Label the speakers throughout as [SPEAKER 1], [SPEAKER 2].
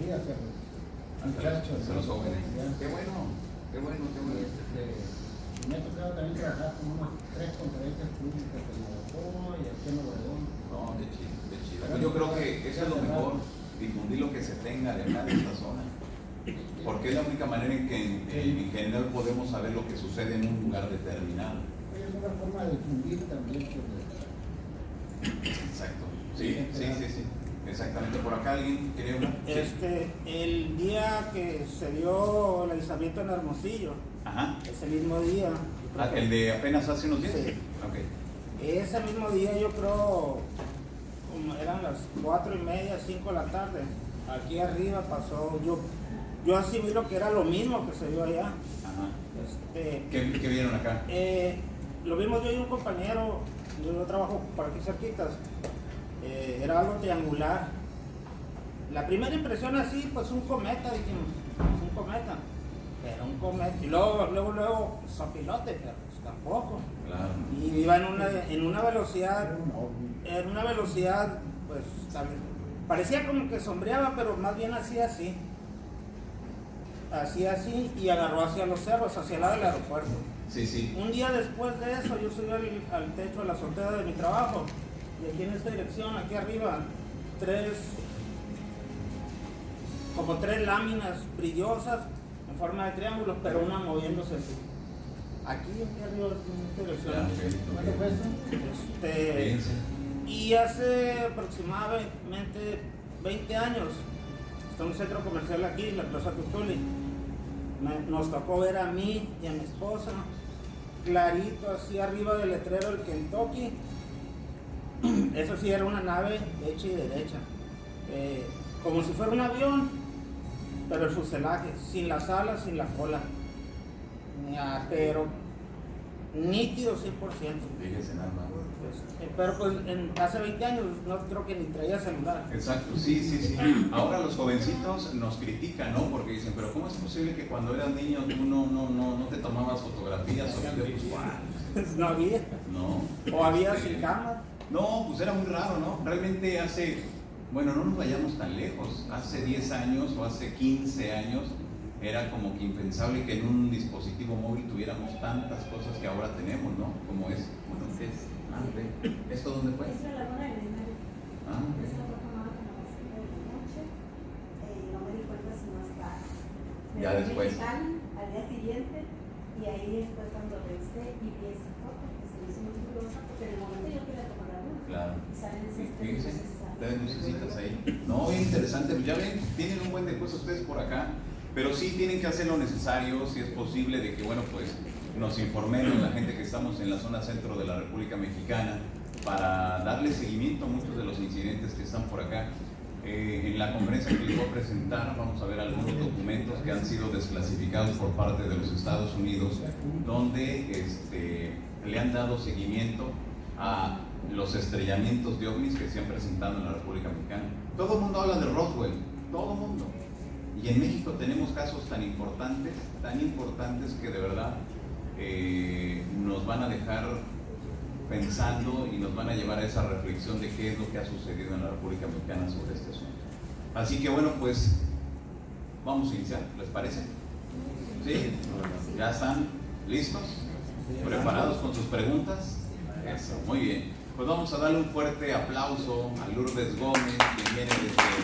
[SPEAKER 1] días a los muchachos.
[SPEAKER 2] A los jóvenes. Qué bueno, qué bueno, qué bueno.
[SPEAKER 1] Me ha tocado también trabajar con unas 3 conferencias públicas en Navajo y aquí en Nuevo León.
[SPEAKER 2] No, qué chido, qué chido. Pues yo creo que eso es lo mejor, difundir lo que se tenga de acá de esta zona. Porque es la única manera en que en general podemos saber lo que sucede en un lugar determinado.
[SPEAKER 1] Es una forma de difundir también.
[SPEAKER 2] Exacto. Sí. Exactamente. Por acá alguien quería hablar.
[SPEAKER 3] El día que se dio el aislamiento en Hermosillo,
[SPEAKER 2] Ajá.
[SPEAKER 3] ese mismo día.
[SPEAKER 2] ¿El de apenas hace unos días?
[SPEAKER 3] Sí.
[SPEAKER 2] Okay.
[SPEAKER 3] Ese mismo día yo creo, como eran las 4:30, 5 de la tarde, aquí arriba pasó, yo asimilo que era lo mismo que se dio allá.
[SPEAKER 2] Ajá. ¿Qué vieron acá?
[SPEAKER 3] Lo vimos yo y un compañero, yo trabajo por aquí cerquitas, era algo triangular. La primera impresión así, pues un cometa, dijimos, un cometa, pero un cometa, y luego sopilote, pero pues tampoco.
[SPEAKER 2] Claro.
[SPEAKER 3] Y iba en una velocidad, pues también, parecía como que sombreaba, pero más bien hacía así, y agarró hacia los cerros, hacia el lado del aeropuerto.
[SPEAKER 2] Sí.
[SPEAKER 3] Un día después de eso, yo subí al techo de la azotea de mi trabajo, y aquí en esta dirección, aquí arriba, como tres láminas brillosas en forma de triángulos, pero una moviéndose así. Aquí arriba en esta dirección.
[SPEAKER 1] ¿Cuánto fue eso?
[SPEAKER 3] Y hace aproximadamente 20 años, está un centro comercial aquí, la Plaza Tutuli. Nos tocó ver a mí y a mi esposa, clarito, así arriba del letrero del Kentucky. Eso sí era una nave hecha y derecha, como si fuera un avión, pero el fuselaje, sin las alas, sin la cola, pero nítido 100%.
[SPEAKER 2] Fíjese nada más.
[SPEAKER 3] Pero pues hace 20 años no creo que ni traía celular.
[SPEAKER 2] Exacto, sí. Ahora los jovencitos nos critican, ¿no? Porque dicen, pero ¿cómo es posible que cuando eras niño tú no te tomabas fotografías o videos?
[SPEAKER 3] No había.
[SPEAKER 2] No.
[SPEAKER 3] O había sin cámara.
[SPEAKER 2] No, pues era muy raro, ¿no? Realmente no nos vayamos tan lejos, hace 10 años o hace 15 años era como que impensable que en un dispositivo móvil tuviéramos tantas cosas que ahora tenemos, ¿no? Como es, ¿qué es? ¿Esto dónde fue?
[SPEAKER 4] Es la laguna del Escenario. Esa fue tomada con la báscula de la noche, no me di cuenta sino hasta
[SPEAKER 2] ya después.
[SPEAKER 4] Al día siguiente, y ahí fue cuando revisé y vi esa foto que se me hizo muy curiosa, porque en el momento yo quería tomar la luna.
[SPEAKER 2] Claro.
[SPEAKER 4] Y salen esas
[SPEAKER 2] Fíjense,
[SPEAKER 4] tres
[SPEAKER 2] lucecitas ahí. No, bien interesante, pues ya ven, tienen un buen de cosas ustedes por acá, pero sí tienen que hacer lo necesario, si es posible, de que, bueno, pues nos informemos la gente que estamos en la zona centro de la República Mexicana para darle seguimiento a muchos de los incidentes que están por acá. En la conferencia que les voy a presentar vamos a ver algunos documentos que han sido desclasificados por parte de los Estados Unidos, donde le han dado seguimiento a los estrellamientos de ovnis que se han presentado en la República Mexicana. Todo el mundo habla de Roswell, todo el mundo. Y en México tenemos casos tan importantes que de verdad nos van a dejar pensando y nos van a llevar a esa reflexión de qué es lo que ha sucedido en la República Mexicana sobre este asunto. Así que bueno, pues vamos a iniciar, ¿les parece? ¿Sí? ¿Ya están listos? ¿Preparados con sus preguntas? Eso, muy bien. Pues vamos a darle un fuerte aplauso a Lourdes Gómez, que viene desde España.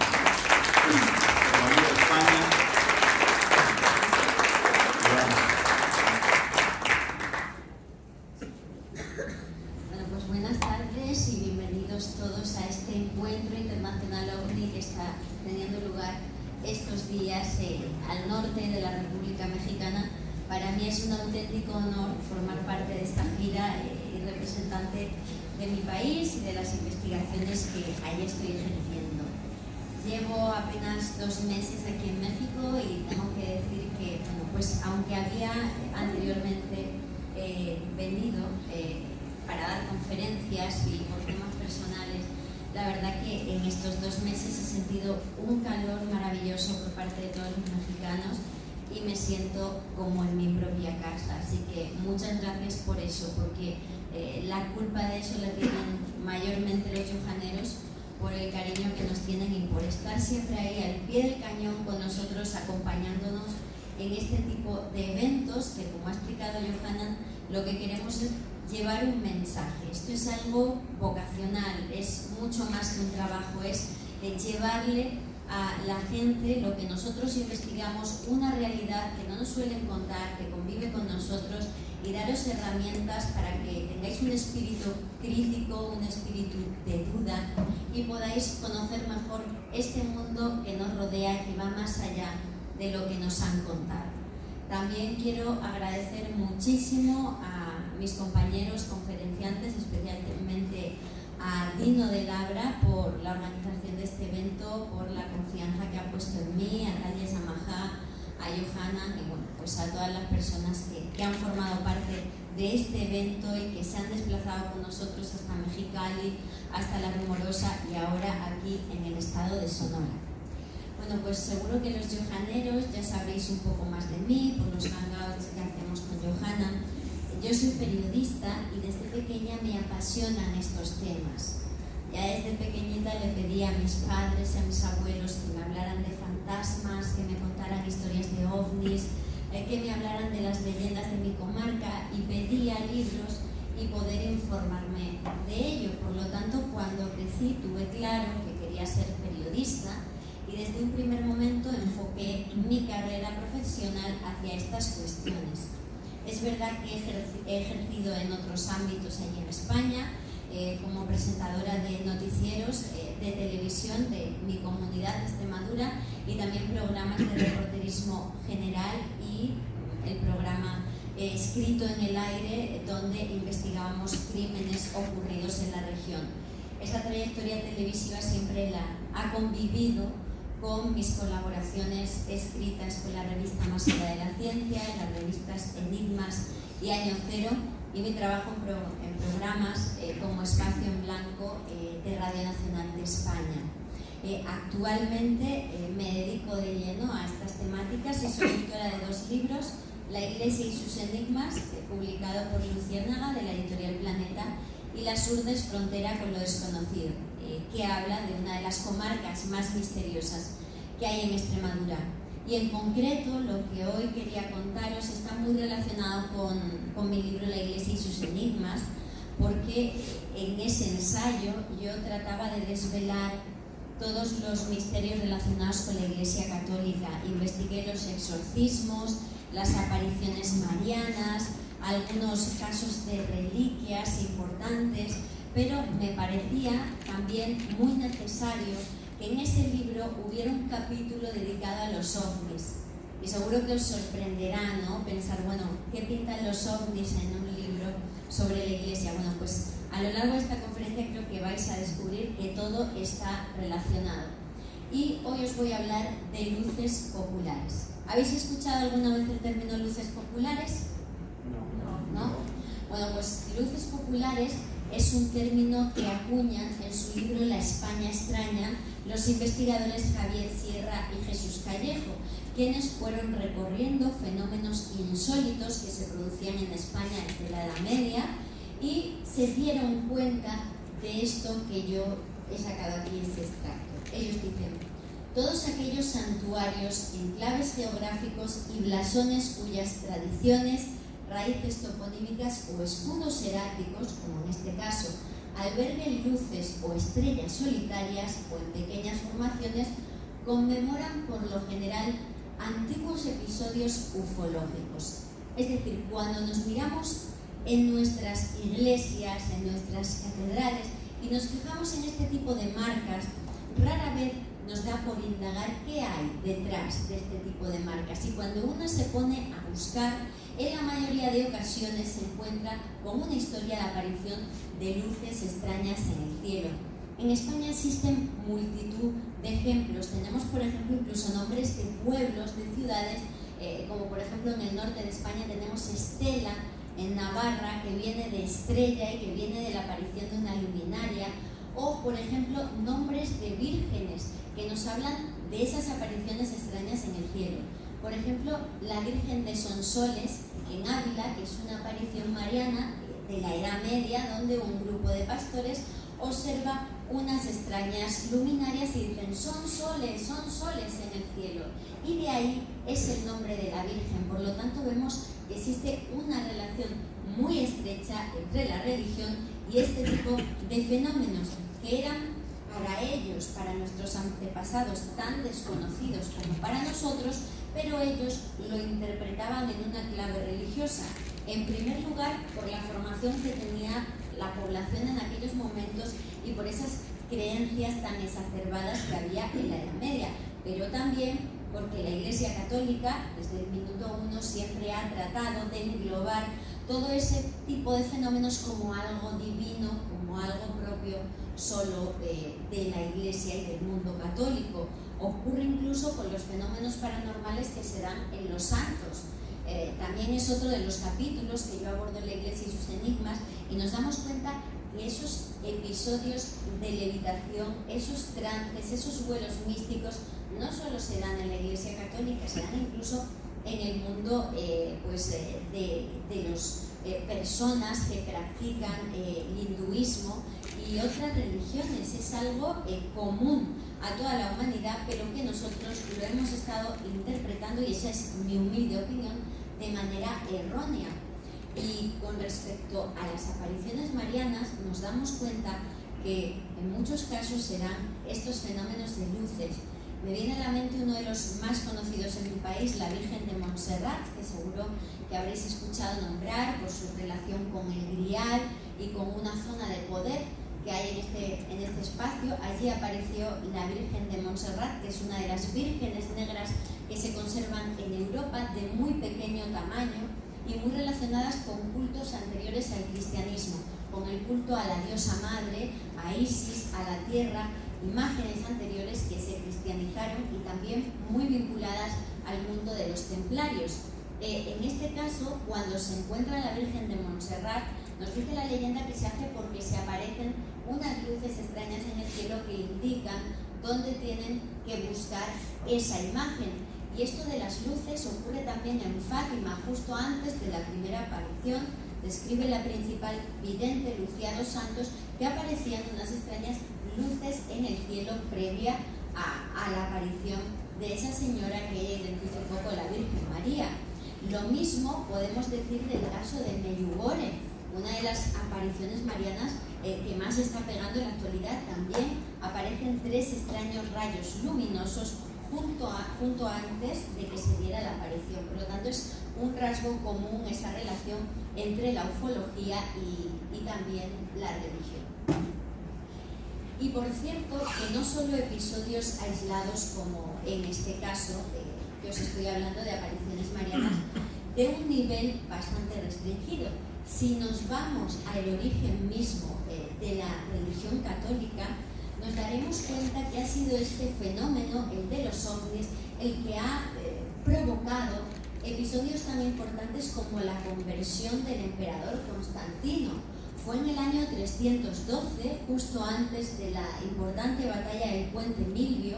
[SPEAKER 5] Bueno, pues buenas tardes y bienvenidos todos a este encuentro internacional OVNI que está teniendo lugar estos días al norte de la República Mexicana. Para mí es un auténtico honor formar parte de esta gira y representante de mi país y de las investigaciones que ahí estoy ejerciendo. Llevo apenas 2 meses aquí en México y tengo que decir que, bueno, pues aunque había anteriormente venido para dar conferencias y por temas personales, la verdad que en estos 2 meses he sentido un calor maravilloso por parte de todos los mexicanos y me siento como en mi propia casa. Así que muchas gracias por eso, porque la culpa de eso la tienen mayormente los yojaneros por el cariño que nos tienen y por estar siempre ahí al pie del cañón nosotros acompañándonos en este tipo de eventos que, como ha explicado Johanna, lo que queremos es llevar un mensaje. Esto es algo vocacional, es mucho más que un trabajo, es llevarle a la gente lo que nosotros investigamos, una realidad que no nos suelen contar, que convive con nosotros, y daros herramientas para que tengáis un espíritu crítico, un espíritu de duda y podáis conocer mejor este mundo que nos rodea, que va más allá de lo que nos han contado. También quiero agradecer muchísimo a mis compañeros conferenciantes, especialmente a Dino de Labra por la organización de este evento, por la confianza que ha puesto en mí, a Talia Samajá, a Johanna y bueno, pues a todas las personas que han formado parte de este evento y que se han desplazado con nosotros hasta Mexicali, hasta La Rumorosa y ahora aquí en el estado de Sonora. Bueno, pues seguro que los johaneros ya sabréis un poco más de mí por los hangouts que hacemos con Johanna. Yo soy periodista y desde pequeña me apasionan estos temas. Ya desde pequeñita le pedí a mis padres y a mis abuelos que me hablaran de fantasmas, que me contaran historias de ovnis, que me hablaran de las leyendas de mi comarca y pedía libros y poder informarme de ello. Por lo tanto, cuando crecí tuve claro que quería ser periodista y desde un primer momento enfoqué mi carrera profesional hacia estas cuestiones. Es verdad que he ejercido en otros ámbitos allí en España, como presentadora de noticieros de televisión de mi comunidad de Extremadura y también programas de reporterismo general y el programa Escrito en el Aire, donde investigábamos crímenes ocurridos en la región. Esa trayectoria televisiva siempre ha convivido con mis colaboraciones escritas con la revista Más allá de la ciencia, las revistas Enigmas y Año Cero, y mi trabajo en programas como Espacio en Blanco de Radio Nacional de España. Actualmente me dedico de lleno a estas temáticas y soy autora de 2 libros, La Iglesia y sus enigmas, publicado por Luciérnaga de la editorial Planeta, y Las urdes, frontera con lo desconocido, que habla de una de las comarcas más misteriosas que hay en Extremadura. Y en concreto, lo que hoy quería contaros está muy relacionado con mi libro La Iglesia y sus enigmas, porque en ese ensayo yo trataba de desvelar todos los misterios relacionados con la Iglesia Católica. Investigué los exorcismos, las apariciones marianas, algunos casos de reliquias importantes, pero me parecía también muy necesario que en ese libro hubiera un capítulo dedicado a los ovnis. Y seguro que os sorprenderá, ¿no?, pensar, bueno, ¿qué pintan los ovnis en un libro sobre la Iglesia? Bueno, pues a lo largo de esta conferencia creo que vais a descubrir que todo está relacionado. Y hoy os voy a hablar de luces populares. ¿Habéis escuchado alguna vez el término luces populares? ¿No? Bueno, pues luces populares es un término que acuñan en su libro La España extraña los investigadores Javier Sierra y Jesús Callejo, quienes fueron recorriendo fenómenos insólitos que se producían en España desde la Edad Media y se dieron cuenta de esto que yo he sacado aquí, este extracto. Ellos dicen: todos aquellos santuarios, enclaves geográficos y blasones cuyas tradiciones, raíces toponímicas o escudos heráldicos, como en este caso, alberguen luces o estrellas solitarias o en pequeñas formaciones, conmemoran por lo general antiguos episodios ufológicos. Es decir, cuando nos miramos en nuestras iglesias, en nuestras catedrales y nos fijamos en este tipo de marcas, rara vez nos da por indagar qué hay detrás de este tipo de marcas. Y cuando uno se pone a buscar, en la mayoría de ocasiones se encuentra con una historia de aparición de luces extrañas en el cielo. En España existen multitud de ejemplos. Tenemos, por ejemplo, incluso nombres de pueblos, de ciudades, como por ejemplo en el norte de España tenemos Estela, en Navarra, que viene de estrella y que viene de la aparición de una luminaria, o por ejemplo nombres de vírgenes que nos hablan de esas apariciones extrañas en el cielo. Por ejemplo, la Virgen de Sonsoles en Ávila, que es una aparición mariana de la Edad Media, donde un grupo de pastores observa unas extrañas luminarias y dicen: son soles en el cielo. y de ahí es el nombre de la Virgen. Por lo tanto, vemos que existe una relación muy estrecha entre la religión y este tipo de fenómenos que eran para ellos, para nuestros antepasados, tan desconocidos como para nosotros, pero ellos lo interpretaban en una clave religiosa. En primer lugar, por la formación que tenía la población en aquellos momentos y por esas creencias tan exacerbadas que había en la Edad Media, pero también porque la Iglesia Católica, desde el minuto 1, siempre ha tratado de englobar todo ese tipo de fenómenos como algo divino, como algo propio solo de la Iglesia y del mundo católico. Ocurre incluso con los fenómenos paranormales que se dan en los santos. También es otro de los capítulos que yo abordo en la Iglesia y sus enigmas, y nos damos cuenta que esos episodios de levitación, esos trances, esos vuelos místicos, no solo se dan en la Iglesia Católica, se dan incluso en el mundo de las personas que practican el hinduismo y otras religiones. Es algo común a toda la humanidad, pero que nosotros lo hemos estado interpretando, y esa es mi humilde opinión, de manera errónea. Y con respecto a las apariciones marianas, nos damos cuenta que en muchos casos se dan estos fenómenos de luces. Me viene a la mente uno de los más conocidos en mi país, la Virgen de Montserrat, que seguro que habréis escuchado nombrar por su relación con el Grial y con una zona de poder que hay en este espacio. Allí apareció la Virgen de Montserrat, que es una de las vírgenes negras que se conservan en Europa, de muy pequeño tamaño y muy relacionadas con cultos anteriores al cristianismo, con el culto a la diosa madre, a Isis, a la tierra, imágenes anteriores que se cristianizaron y también muy vinculadas al mundo de los templarios. En este caso, cuando se encuentra la Virgen de Montserrat, nos dice la leyenda que se hace porque se aparecen unas luces extrañas en el cielo que indican dónde tienen que buscar esa imagen. Y esto de las luces ocurre también en Fátima, justo antes de la primera aparición. Describe la principal vidente, Lucía dos Santos, que aparecían unas extrañas luces en el cielo previa a la aparición de esa señora que ella identificó con la Virgen María. Lo mismo podemos decir del caso de Medjugorje, una de las apariciones marianas que más se está pegando en la actualidad. También aparecen 3 extraños rayos luminosos junto antes de que se diera la aparición. Por lo tanto, es un rasgo común esa relación entre la ufología y también la religión. Y por cierto, que no solo episodios aislados como en este caso, que os estoy hablando de apariciones marianas, de un nivel bastante restringido. Si nos vamos al origen mismo de la religión católica, nos daremos cuenta que ha sido este fenómeno, el de los ovnis, el que ha provocado episodios tan importantes como la conversión del emperador Constantino. Fue en el año 312, justo antes de la importante batalla del puente Milvio,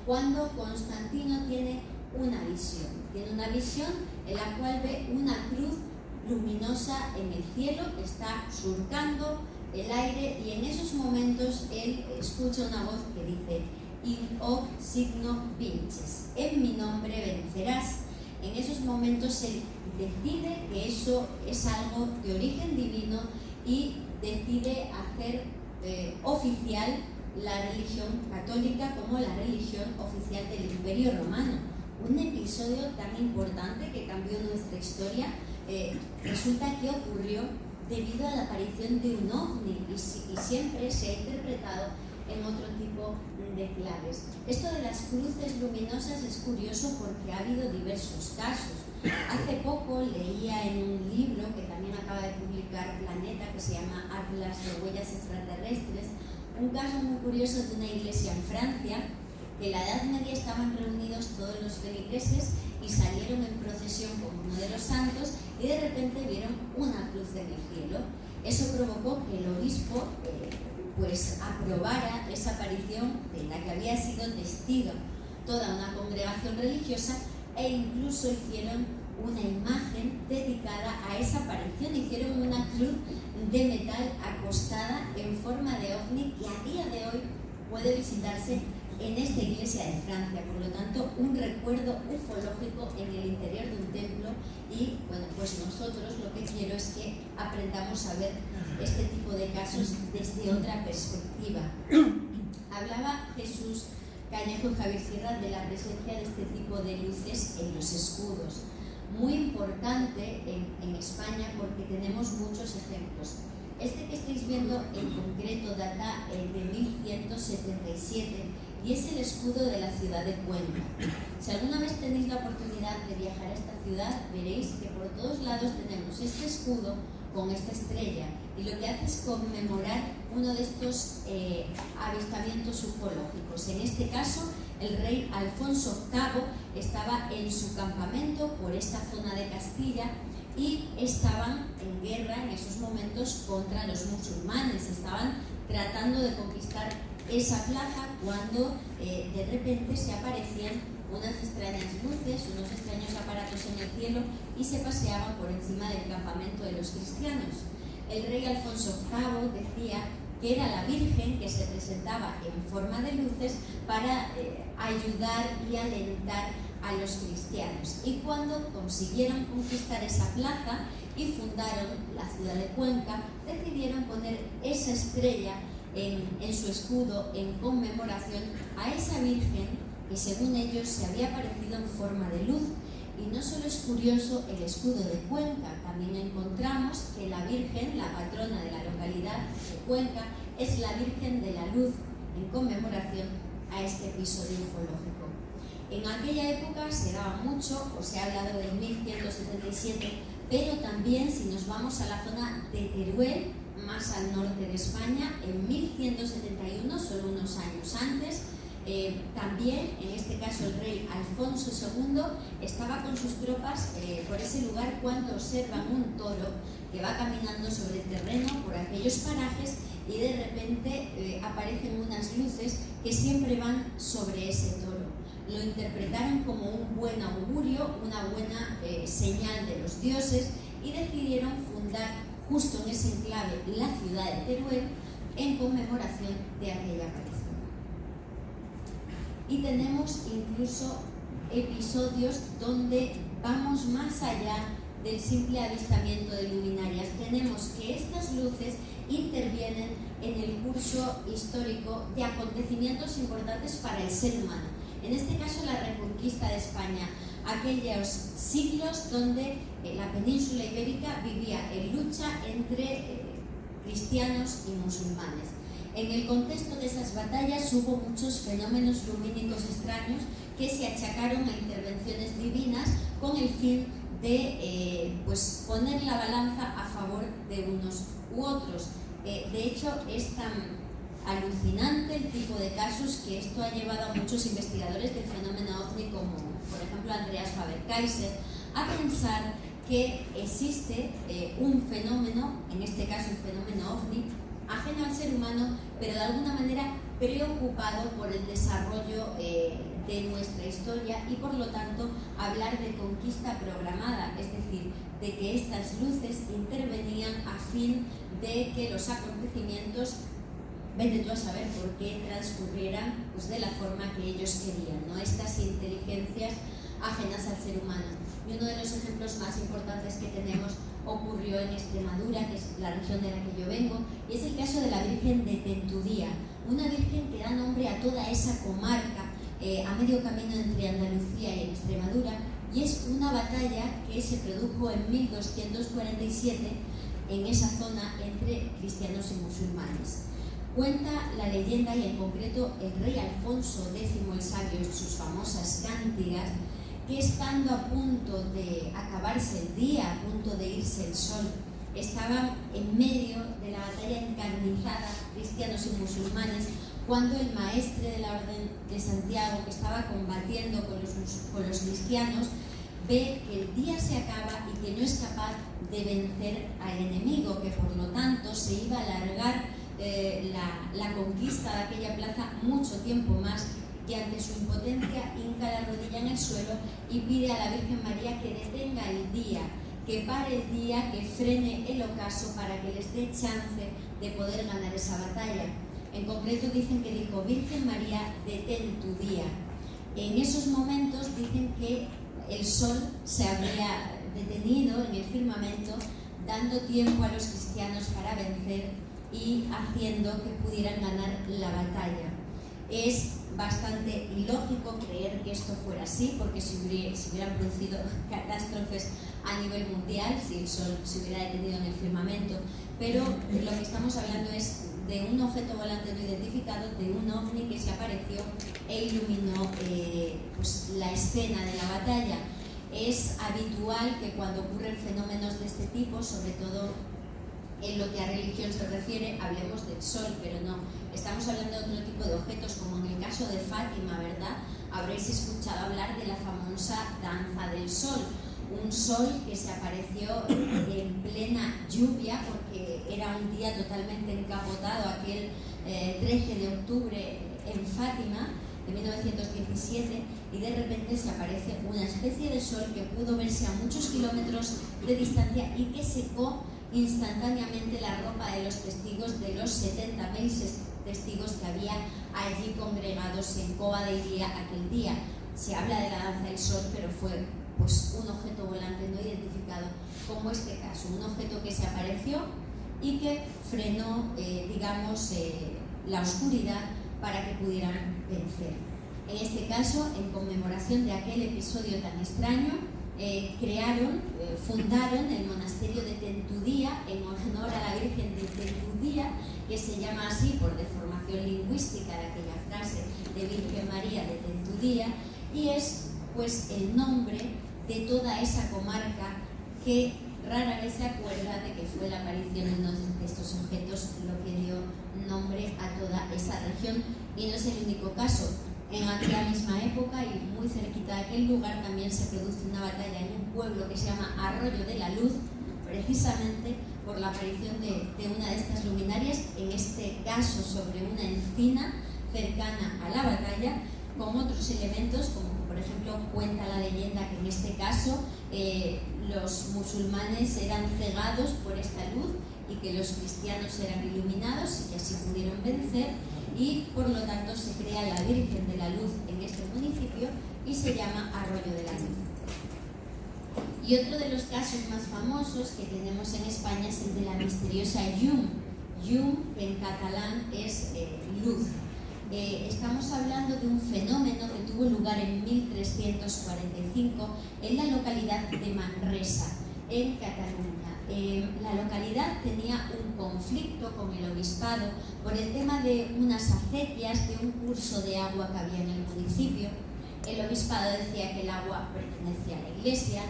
[SPEAKER 5] cuando Constantino tiene una visión. Tiene una visión en la cual ve una cruz luminosa en el cielo que está surcando el aire, y en esos momentos él escucha una voz que dice: "In hoc signo vinces", en mi nombre vencerás. En esos momentos él decide que eso es algo de origen divino y decide hacer oficial la religión católica como la religión oficial del Imperio Romano. Un episodio tan importante que cambió nuestra historia, resulta que ocurrió debido a la aparición de un ovni y siempre se ha interpretado en otro tipo de claves. Esto de las cruces luminosas es curioso porque ha habido diversos casos. Hace poco leía en un libro que también acaba de publicar Planeta, que se llama Atlas de Huellas Extraterrestres, un caso muy curioso de una iglesia en Francia, que en la Edad Media estaban reunidos todos los feligreses y salieron en procesión con uno de los santos y de repente vieron una cruz en el cielo. Eso provocó que el obispo aprobara esa aparición de la que había sido testigo toda una congregación religiosa, e incluso hicieron una imagen dedicada a esa aparición. Hicieron una cruz de metal acostada en forma de ovni que a día de hoy puede visitarse en esta iglesia de Francia. Por lo tanto, un recuerdo ufológico en el interior de un templo. Y bueno, pues nosotros lo que quiero es que aprendamos a ver este tipo de casos desde otra perspectiva. Hablaba Jesús Cañejo y Javier Sierra de la presencia de este tipo de luces en los escudos. Muy importante en España porque tenemos muchos ejemplos. Este que estáis viendo en concreto data de 1177 y es el escudo de la ciudad de Cuenca. Si alguna vez tenéis la oportunidad de viajar a esta ciudad, veréis que por todos lados tenemos este escudo con esta estrella, y lo que hace es conmemorar uno de estos avistamientos ufológicos. En este caso, el rey Alfonso VIII estaba en su campamento por esta zona de Castilla y estaban en guerra en esos momentos contra los musulmanes. Estaban tratando de conquistar esa plaza cuando de repente se aparecían unas extrañas luces, unos extraños aparatos en el cielo y se paseaban por encima del campamento de los cristianos. El rey Alfonso VIII decía que era la Virgen que se presentaba en forma de luces para ayudar y alentar a los cristianos. Y cuando consiguieron conquistar esa plaza y fundaron la ciudad de Cuenca, decidieron poner esa estrella en su escudo en conmemoración a esa Virgen que según ellos se había aparecido en forma de luz. Y no solo es curioso el escudo de Cuenca, también encontramos que la Virgen, la patrona de la localidad de Cuenca, es la Virgen de la Luz, en conmemoración a este episodio ufológico. En aquella época se daba mucho, os he hablado del 1177, pero también si nos vamos a la zona de Teruel, más al norte de España, en 1171, solo unos años antes, también, en este caso el rey Alfonso II, estaba con sus tropas por ese lugar cuando observan un toro que va caminando sobre el terreno por aquellos parajes y de repente aparecen unas luces que siempre van sobre ese toro. Lo interpretaron como un buen augurio, una buena señal de los dioses y decidieron fundar justo en ese enclave la ciudad de Teruel en conmemoración de aquella aparición. Y tenemos incluso episodios donde vamos más allá del simple avistamiento de luminarias. Tenemos que estas luces intervienen en el curso histórico de acontecimientos importantes para el ser humano. En este caso, la Reconquista de España, aquellos siglos donde la península ibérica vivía en lucha entre cristianos y musulmanes. En el contexto de esas batallas hubo muchos fenómenos lumínicos extraños que se achacaron a intervenciones divinas con el fin de poner la balanza a favor de unos u otros. De hecho, es tan alucinante el tipo de casos que esto ha llevado a muchos investigadores del fenómeno ovni, como por ejemplo Andreas Faber-Kaiser, a pensar que existe un fenómeno, en este caso un fenómeno ovni, ajeno al ser humano, pero de alguna manera preocupado por el desarrollo de nuestra historia y por lo tanto hablar de conquista programada, es decir, de que estas luces intervenían a fin de que los acontecimientos, vete tú a saber por qué, transcurrieran pues de la forma que ellos querían, ¿no? Estas inteligencias ajenas al ser humano. Y uno de los ejemplos más importantes que tenemos ocurrió en Extremadura, que es la región de la que yo vengo, y es el caso de la Virgen de Tentudía, una virgen que da nombre a toda esa comarca a medio camino entre Andalucía y Extremadura, y es una batalla que se produjo en 1247 en esa zona entre cristianos y musulmanes. Cuenta la leyenda, y en concreto el rey Alfonso X el Sabio en sus famosas cántigas, que estando a punto de acabarse el día, a punto de irse el sol, estaban en medio de la batalla encarnizada, cristianos y musulmanes, cuando el maestre de la Orden de Santiago, que estaba combatiendo con los cristianos, ve que el día se acaba y que no es capaz de vencer al enemigo, que por lo tanto se iba a alargar la conquista de aquella plaza mucho tiempo más, y ante su impotencia hinca la rodilla en el suelo y pide a la Virgen María que detenga el día, que pare el día, que frene el ocaso para que les dé chance de poder ganar esa batalla. En concreto dicen que dijo: Virgen María, detén tu día. En esos momentos dicen que el sol se habría detenido en el firmamento, dando tiempo a los cristianos para vencer y haciendo que pudieran ganar la batalla. Es bastante ilógico creer que esto fuera así, porque se hubieran producido catástrofes a nivel mundial si el sol se hubiera detenido en el firmamento, pero lo que estamos hablando es de un objeto volante no identificado, de un ovni que se apareció e iluminó pues, la escena de la batalla. Es habitual que cuando ocurren fenómenos de este tipo, sobre todo en lo que a religión se refiere, hablemos del sol, pero no, estamos hablando de otro tipo de objetos, como en el caso de Fátima, ¿verdad? Habréis escuchado hablar de la famosa danza del sol, un sol que se apareció en plena lluvia, porque era un día totalmente encapotado, aquel 13 de octubre en Fátima, de 1917, y de repente se aparece una especie de sol que pudo verse a muchos kilómetros de distancia y que secó instantáneamente la ropa de los testigos, de los 70.000 testigos que había allí congregados en Cova de Iría aquel día. Se habla de la danza del sol, pero fue pues un objeto volante no identificado, como este caso, un objeto que se apareció y que frenó, la oscuridad para que pudieran vencer. En este caso, en conmemoración de aquel episodio tan extraño, fundaron el monasterio de Tentudía en honor a la Virgen de Tentudía, que se llama así por deformación lingüística de aquella frase de Virgen María de Tentudía, y es pues el nombre de toda esa comarca que rara vez se acuerda de que fue la aparición de uno de estos objetos lo que dio nombre a toda esa región. Y no es el único caso. En aquella misma época y muy cerquita de aquel lugar también se produce una batalla en un pueblo que se llama Arroyo de la Luz, precisamente por la aparición de una de estas luminarias, en este caso sobre una encina cercana a la batalla, con otros elementos, como por ejemplo cuenta la leyenda que en este caso los musulmanes eran cegados por esta luz y que los cristianos eran iluminados y que así pudieron vencer, y por lo tanto se crea la Virgen de la Luz en este municipio y se llama Arroyo de la Luz. Y otro de los casos más famosos que tenemos en España es el de la misteriosa llum. Llum, que en catalán es luz. Estamos hablando de un fenómeno que tuvo lugar en 1345 en la localidad de Manresa, en Cataluña. La localidad tenía un conflicto con el obispado por el tema de unas acequias, de un curso de agua que había en el municipio. El obispado decía que el agua pertenecía a la iglesia,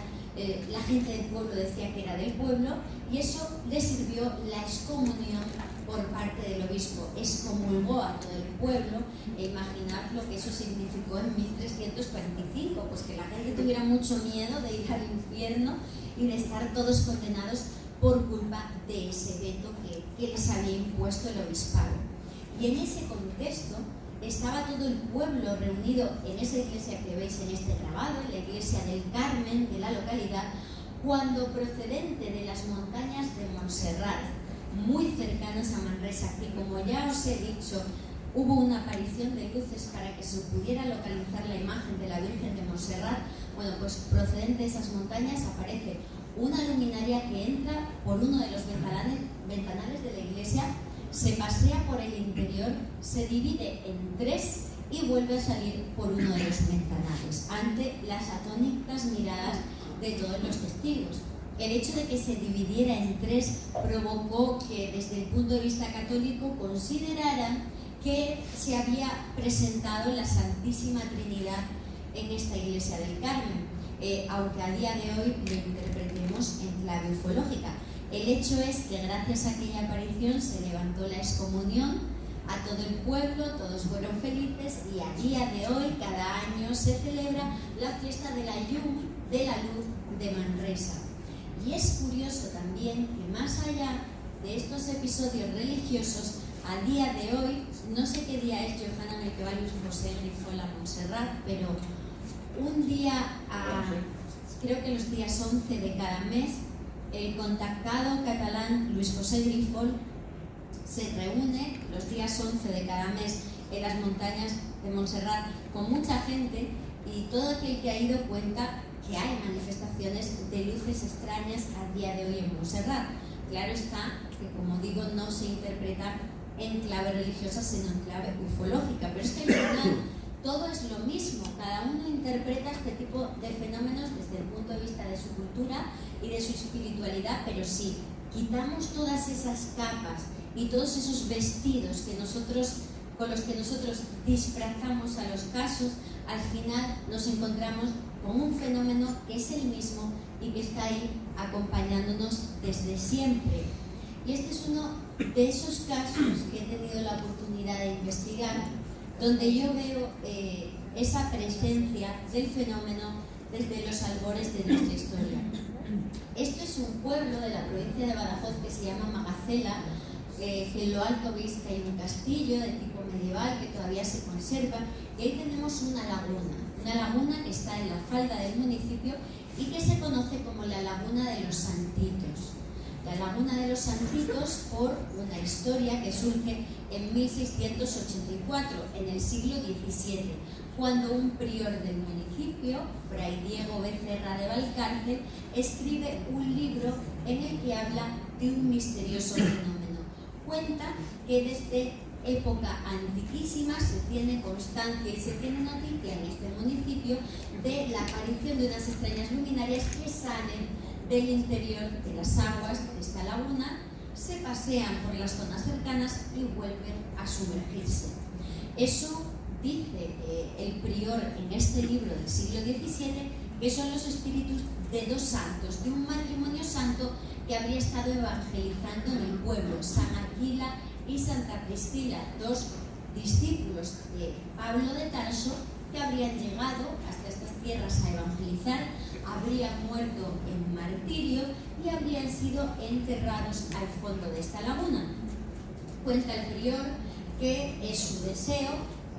[SPEAKER 5] la gente del pueblo decía que era del pueblo, y eso le sirvió la excomunión por parte del obispo. Excomulgó a todo el pueblo, e imaginad lo que eso significó en 1345, pues que la gente tuviera mucho miedo de ir al infierno y de estar todos condenados por culpa de ese veto que les había impuesto el obispado. Y en ese contexto estaba todo el pueblo reunido en esa iglesia que veis en este grabado, en la iglesia del Carmen de la localidad, cuando procedente de las montañas de Montserrat, muy cercanas a Manresa, que como ya os he dicho, hubo una aparición de luces para que se pudiera localizar la imagen de la Virgen de Montserrat. Bueno, pues procedente de esas montañas aparece una luminaria que entra por uno de los ventanales de la iglesia, se pasea por el interior, se divide en tres y vuelve a salir por uno de los ventanales, ante las atónitas miradas de todos los testigos. El hecho de que se dividiera en tres provocó que desde el punto de vista católico consideraran que se había presentado la Santísima Trinidad en esta iglesia del Carmen, aunque a día de hoy lo interpretemos en clave ufológica. El hecho es que gracias a aquella aparición se levantó la excomunión a todo el pueblo, todos fueron felices, y a día de hoy, cada año, se celebra la fiesta de la llum, de la luz de Manresa. Y es curioso también que más allá de estos episodios religiosos, a día de hoy, no sé qué día es, Johanna, en el que va Luis José Grifola a Montserrat, pero un día, creo que los días 11 de cada mes, el contactado catalán Luis José Grifol se reúne los días 11 de cada mes en las montañas de Montserrat con mucha gente, y todo aquel que ha ido cuenta que hay manifestaciones de luces extrañas a día de hoy en Montserrat. Claro está que, como digo, no se interpreta en clave religiosa, sino en clave ufológica, pero es que al final todo es lo mismo, cada uno interpreta este tipo de fenómenos desde el punto de vista de su cultura y de su espiritualidad, pero si quitamos todas esas capas y todos esos vestidos con los que nosotros disfrazamos a los casos, al final nos encontramos con un fenómeno que es el mismo y que está ahí acompañándonos desde siempre. Y este es uno de esos casos que he tenido la oportunidad de investigar, donde yo veo esa presencia del fenómeno desde los albores de nuestra historia. Esto es un pueblo de la provincia de Badajoz que se llama Magacela, que en lo alto veis que hay un castillo de tipo medieval que todavía se conserva, y ahí tenemos una laguna que está en la falda del municipio y que se conoce como la Laguna de los Santitos. La Laguna de los Santitos por una historia que surge en 1684, en el siglo XVII, cuando un prior del municipio, Fray Diego Becerra de Valcárcel, escribe un libro en el que habla de un misterioso fenómeno. Cuenta que desde época antiquísima se tiene constancia y se tiene noticia en este municipio de la aparición de unas extrañas luminarias que salen del interior de las aguas de esta laguna, se pasean por las zonas cercanas y vuelven a sumergirse. Eso dice el prior en este libro del siglo XVII, que son los espíritus de dos santos, de un matrimonio santo que habría estado evangelizando en el pueblo, San Aquila y Santa Priscila, dos discípulos de Pablo de Tarso que habrían llegado hasta estas tierras a evangelizar, habrían muerto en martirio y habrían sido enterrados al fondo de esta laguna. Cuenta el prior que es su deseo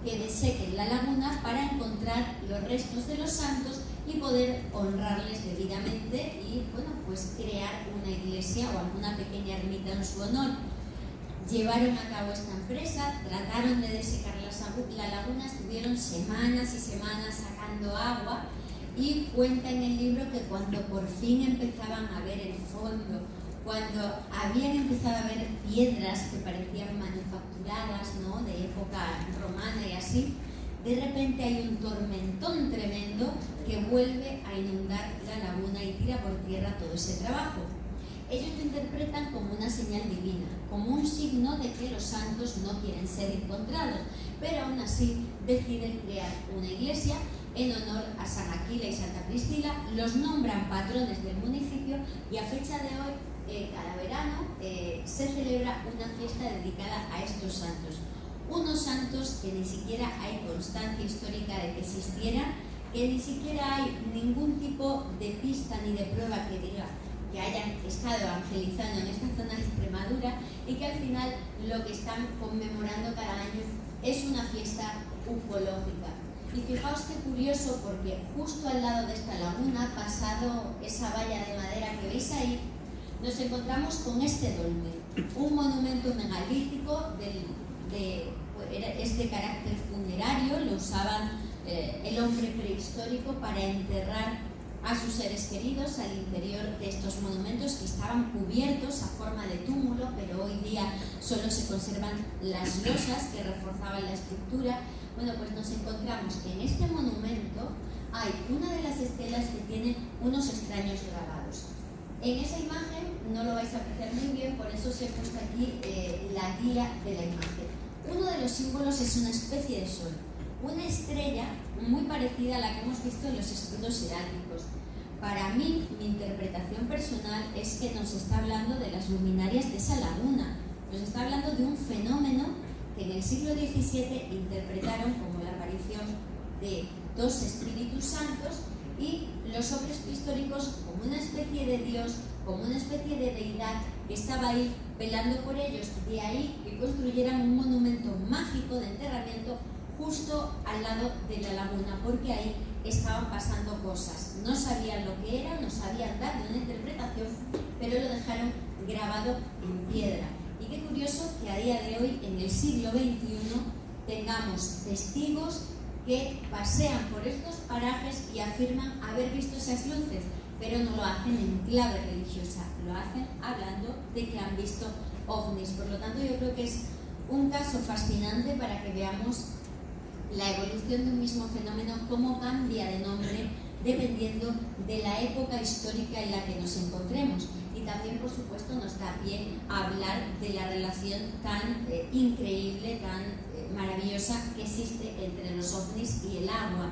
[SPEAKER 5] que desequen la laguna para encontrar los restos de los santos y poder honrarles debidamente y, bueno, pues crear una iglesia o alguna pequeña ermita en su honor. Llevaron a cabo esta empresa, trataron de desecar la laguna, estuvieron semanas y semanas sacando agua, y cuenta en el libro que cuando por fin empezaban a ver el fondo, cuando habían empezado a ver piedras que parecían manufacturadas, ¿no?, de época romana y así, de repente hay un tormentón tremendo que vuelve a inundar la laguna y tira por tierra todo ese trabajo. Ellos lo interpretan como una señal divina, como un signo de que los santos no quieren ser encontrados, pero aún así deciden crear una iglesia en honor a San Aquila y Santa Priscila, los nombran patrones del municipio y a fecha de hoy, cada verano, se celebra una fiesta dedicada a estos santos. Unos santos que ni siquiera hay constancia histórica de que existieran, que ni siquiera hay ningún tipo de pista ni de prueba que diga que hayan estado evangelizando en esta zona de Extremadura, y que al final lo que están conmemorando cada año es una fiesta ufológica. Y fijaos qué curioso, porque justo al lado de esta laguna, pasado esa valla de madera que veis ahí, nos encontramos con este dolmen, un monumento megalítico es de carácter funerario, lo usaban el hombre prehistórico para enterrar a sus seres queridos al interior de estos monumentos, que estaban cubiertos a forma de túmulo, pero hoy día solo se conservan las losas que reforzaban la estructura. Bueno, pues nos encontramos que en este monumento hay una de las estelas que tiene unos extraños grabados. En esa imagen no lo vais a apreciar muy bien, por eso os he puesto aquí la guía de la imagen. Uno de los símbolos es una especie de sol, una estrella muy parecida a la que hemos visto en los escudos heráldicos. Para mí, mi interpretación personal es que nos está hablando de las luminarias de esa laguna, nos está hablando de un fenómeno que en el siglo XVII interpretaron como la aparición de dos espíritus santos y los hombres prehistóricos como una especie de dios, como una especie de deidad que estaba ahí velando por ellos. De ahí que construyeran un monumento mágico de enterramiento justo al lado de la laguna, porque ahí estaban pasando cosas. No sabían lo que era, no sabían dar una interpretación, pero lo dejaron grabado en piedra. Y qué curioso que a día de hoy, en el siglo XXI, tengamos testigos que pasean por estos parajes y afirman haber visto esas luces, pero no lo hacen en clave religiosa, lo hacen hablando de que han visto ovnis. Por lo tanto, yo creo que es un caso fascinante para que veamos la evolución de un mismo fenómeno, cómo cambia de nombre dependiendo de la época histórica en la que nos encontremos. Y también, por supuesto, nos da pie a hablar de la relación tan increíble, tan maravillosa que existe entre los ovnis y el agua.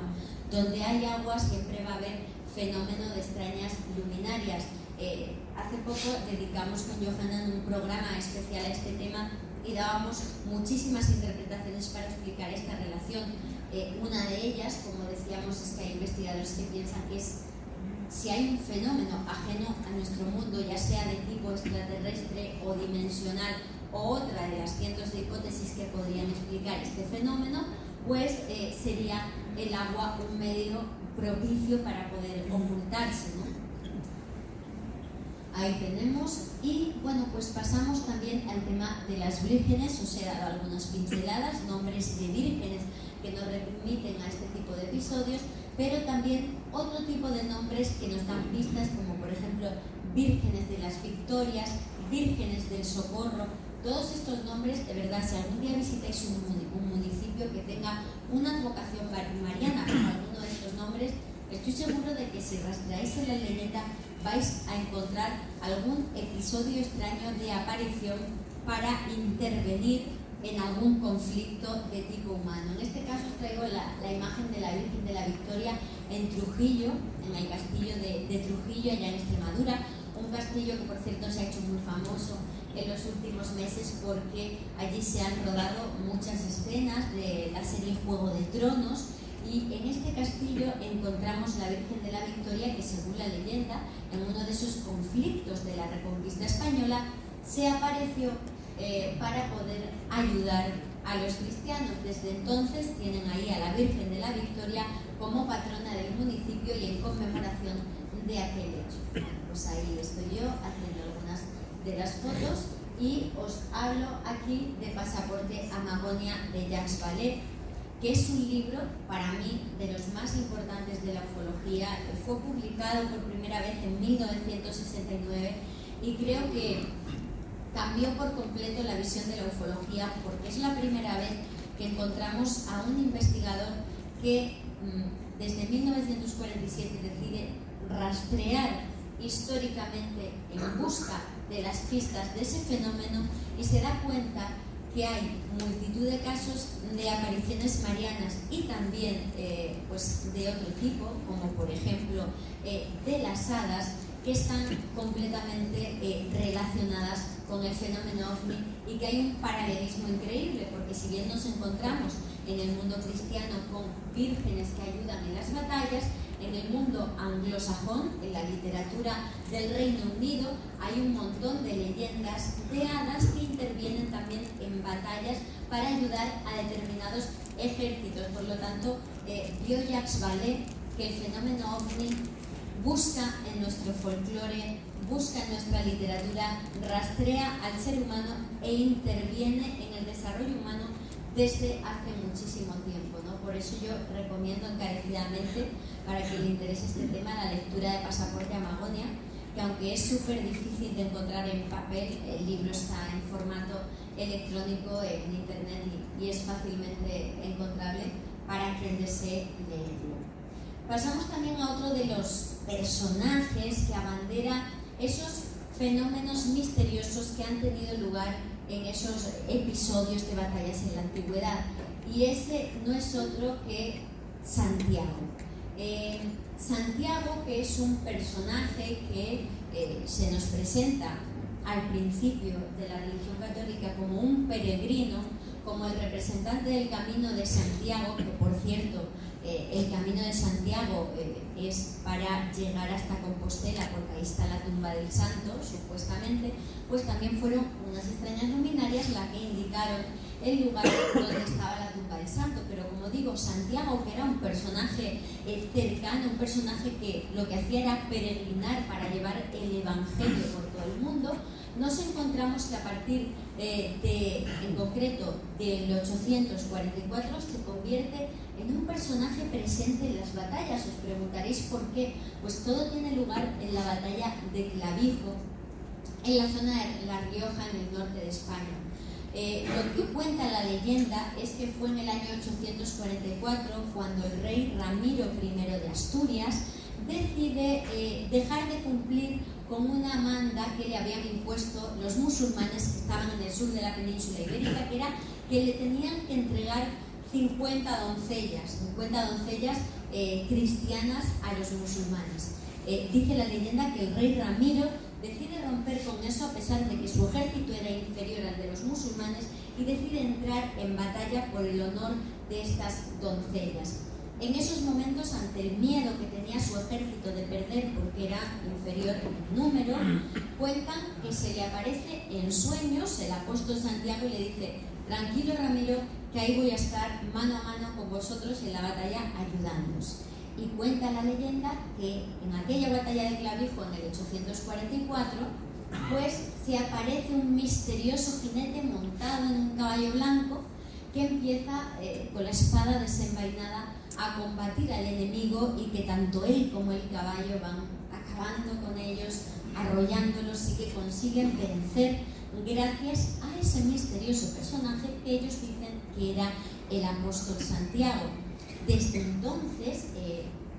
[SPEAKER 5] Donde hay agua siempre va a haber fenómeno de extrañas luminarias. Hace poco dedicamos con Johanna un programa especial a este tema y dábamos muchísimas interpretaciones para explicar esta relación. Una de ellas, como decíamos, es que hay investigadores que piensan que es si hay un fenómeno ajeno a nuestro mundo, ya sea de tipo extraterrestre o dimensional, o otra de las cientos de hipótesis que podrían explicar este fenómeno, pues sería el agua un medio propicio para poder ocultarse, ¿no? Ahí tenemos. Y bueno, pues pasamos también al tema de las vírgenes. Os he dado algunas pinceladas, nombres de vírgenes que nos remiten a este tipo de episodios, pero también otro tipo de nombres que nos dan pistas, como por ejemplo vírgenes de las Victorias, vírgenes del Socorro. Todos estos nombres, de verdad, si algún día visitáis un municipio que tenga una advocación mariana con alguno de estos nombres, estoy seguro de que si rastreáis en la leyenda vais a encontrar algún episodio extraño de aparición para intervenir en algún conflicto de tipo humano. En este caso os traigo la imagen de la Virgen de la Victoria en Trujillo, en el castillo de Trujillo, allá en Extremadura, un castillo que por cierto se ha hecho muy famoso en los últimos meses porque allí se han rodado muchas escenas de la serie Juego de Tronos. Y en este castillo encontramos la Virgen de la Victoria que, según la leyenda, en uno de esos conflictos de la Reconquista Española, se apareció para poder ayudar a los cristianos. Desde entonces tienen ahí a la Virgen de la Victoria como patrona del municipio y en conmemoración de aquel hecho. Pues ahí estoy yo haciendo algunas de las fotos y os hablo aquí de Pasaporte Amagonia de Jacques Vallée, que es un libro, para mí, de los más importantes de la ufología. Fue publicado por primera vez en 1969 y creo que cambió por completo la visión de la ufología, porque es la primera vez que encontramos a un investigador que desde 1947 decide rastrear históricamente en busca de las pistas de ese fenómeno y se da cuenta que hay multitud de casos de apariciones marianas y también pues de otro tipo, como por ejemplo de las hadas, que están completamente relacionadas con el fenómeno OVNI y que hay un paralelismo increíble, porque si bien nos encontramos en el mundo cristiano con vírgenes que ayudan en las batallas, en el mundo anglosajón, en la literatura del Reino Unido, hay un montón de leyendas de hadas que intervienen también en batallas para ayudar a determinados ejércitos. Por lo tanto, vio Jacques Vallée que el fenómeno OVNI busca en nuestro folclore, busca en nuestra literatura, rastrea al ser humano e interviene en el desarrollo humano desde hace muchísimo tiempo, ¿no? Por eso yo recomiendo encarecidamente, para quien le interese este tema, la lectura de Pasaporte Amagonia, que aunque es súper difícil de encontrar en papel, el libro está en formato electrónico en internet y es fácilmente encontrable para quien desee leerlo. Pasamos también a otro de los personajes que abandera esos fenómenos misteriosos que han tenido lugar en esos episodios de batallas en la antigüedad, y ese no es otro que Santiago. Santiago, que es un personaje que se nos presenta al principio de la religión católica como un peregrino, como el representante del Camino de Santiago, que por cierto el Camino de Santiago es para llegar hasta Compostela, porque ahí está la tumba del santo, supuestamente, pues también fueron unas extrañas luminarias las que indicaron el lugar donde estaba la tumba del santo. Pero como digo, Santiago, que era un personaje cercano, un personaje que lo que hacía era peregrinar para llevar el Evangelio por todo el mundo, nos encontramos que a partir en concreto del 844 se convierte en un personaje presente en las batallas. Os preguntaréis por qué. Pues todo tiene lugar en la batalla de Clavijo, en la zona de La Rioja, en el norte de España. Lo que cuenta la leyenda es que fue en el año 844 cuando el rey Ramiro I de Asturias decide dejar de cumplir con una manda que le habían impuesto los musulmanes que estaban en el sur de la península ibérica, que era que le tenían que entregar 50 doncellas cristianas a los musulmanes. Dice la leyenda que el rey Ramiro decide romper con eso, a pesar de que su ejército era inferior al de los musulmanes, y decide entrar en batalla por el honor de estas doncellas. En esos momentos, ante el miedo que tenía su ejército de perder porque era inferior en número, cuentan que se le aparece en sueños el apóstol Santiago y le dice: tranquilo Ramiro, que ahí voy a estar mano a mano con vosotros en la batalla ayudándoos. Y cuenta la leyenda que en aquella batalla de Clavijo en el 844, pues se aparece un misterioso jinete montado en un caballo blanco que empieza con la espada desenvainada a combatir al enemigo, y que tanto él como el caballo van acabando con ellos, arrollándolos, y que consiguen vencer gracias a ese misterioso personaje que ellos dicen que era el apóstol Santiago. Desde entonces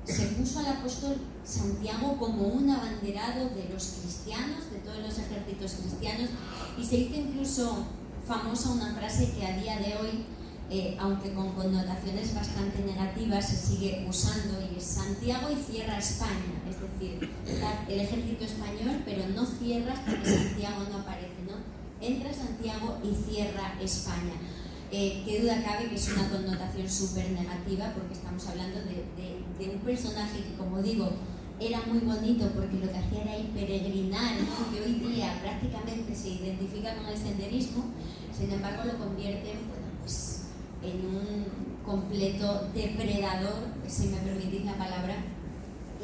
[SPEAKER 5] se puso al apóstol Santiago como un abanderado de los cristianos, de todos los ejércitos cristianos, y se hizo incluso famosa una frase que a día de hoy, aunque con connotaciones bastante negativas, se sigue usando, y es: Santiago y cierra España. Es decir, el ejército español, pero no cierra hasta que Santiago no aparece, ¿no? Entra Santiago y cierra España. Qué duda cabe que es una connotación súper negativa, porque estamos hablando de un personaje que, como digo, era muy bonito porque lo que hacía era ir peregrinar, ¿no? Que hoy día prácticamente se identifica con el senderismo. Sin embargo, lo convierte, bueno, pues, en un completo depredador, si me permitís la palabra,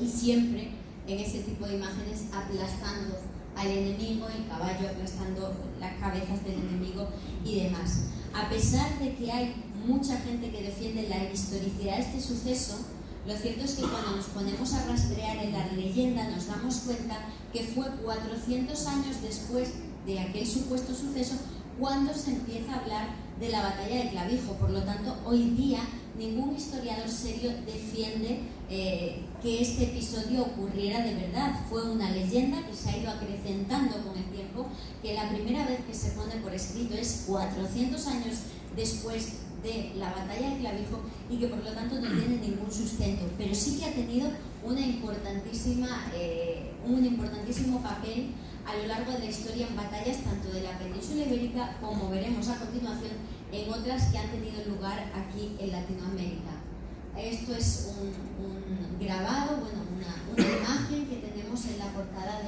[SPEAKER 5] y siempre en ese tipo de imágenes aplastando al enemigo, el caballo aplastando las cabezas del enemigo y demás. A pesar de que hay mucha gente que defiende la historicidad de este suceso, lo cierto es que cuando nos ponemos a rastrear en la leyenda nos damos cuenta que fue 400 años después de aquel supuesto suceso cuando se empieza a hablar de la batalla de Clavijo. Por lo tanto, hoy día ningún historiador serio defiende que este episodio ocurriera de verdad. Fue una leyenda que se ha ido acrecentando con el tiempo, que la primera vez que se pone por escrito es 400 años después de la batalla de Clavijo, y que por lo tanto no tiene ningún sustento, pero sí que ha tenido un importantísimo papel a lo largo de la historia en batallas tanto de la península ibérica como veremos a continuación en otras que han tenido lugar aquí en Latinoamérica. Esto es un grabado, bueno, una imagen que tenemos en la portada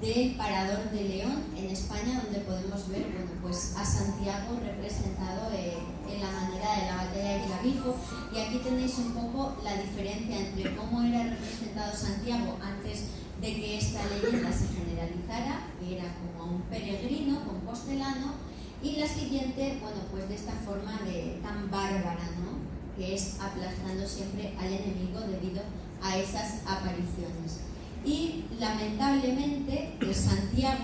[SPEAKER 5] del Parador de León en España, donde podemos ver, bueno, pues a Santiago representado en la manera de la batalla de Clavijo. Y aquí tenéis un poco la diferencia entre cómo era representado Santiago antes de que esta leyenda se generalizara, que era como un peregrino compostelano, y la siguiente, bueno, pues de esta forma tan bárbara, ¿no?, que es aplastando siempre al enemigo debido a esas apariciones. Y lamentablemente Santiago